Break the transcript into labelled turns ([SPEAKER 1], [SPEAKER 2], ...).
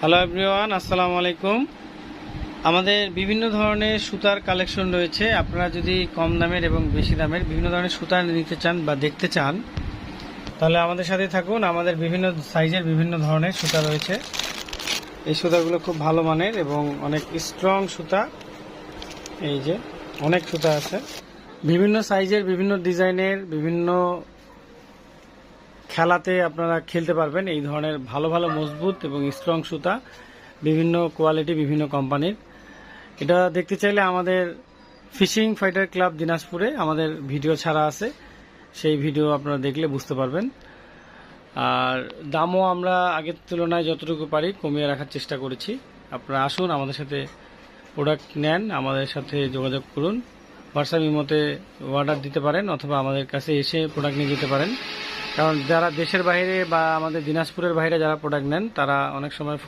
[SPEAKER 1] Hello everyone, আসসালামু আলাইকুম। আমাদের বিভিন্ন ধরনের সুতার কালেকশন রয়েছে। আপনারা যদি কম দামের এবং বেশি দামের বিভিন্ন ধরনের সুতা নিতে চান বা দেখতে চান, তাহলে আমাদের সাথে থাকুন। আমাদের বিভিন্ন সাইজের বিভিন্ন ধরনের সুতা রয়েছে। এই সুতাগুলো খুব ভালো মানের এবং অনেক স্ট্রং সুতা। এই যে অনেক সুতা আছে, বিভিন্ন সাইজের, বিভিন্ন ডিজাইনের, বিভিন্ন খেলাতে আপনারা খেলতে পারবেন। এই ধরনের ভালো ভালো মজবুত এবং স্ট্রং সুতা, বিভিন্ন কোয়ালিটি, বিভিন্ন কোম্পানির। এটা দেখতে চাইলে আমাদের ফিশিং ফাইটার ক্লাব দিনাজপুরে আমাদের ভিডিও ছাড়া আছে, সেই ভিডিও আপনারা দেখলে বুঝতে পারবেন। আর দামও আমরা আগের তুলনায় যতটুকু পারি কমিয়ে রাখার চেষ্টা করেছি। আপনারা আসুন, আমাদের সাথে প্রোডাক্ট নেন, আমাদের সাথে যোগাযোগ করুন। হোয়াটসঅ্যাপ ইমোতে অর্ডার দিতে পারেন অথবা আমাদের কাছে এসে প্রোডাক্ট নিয়ে যেতে পারেন। কারণ যারা দেশের বাইরে বা আমাদের দিনাজপুরের বাইরে যারা প্রোডাক্ট নেন, তারা অনেক সময়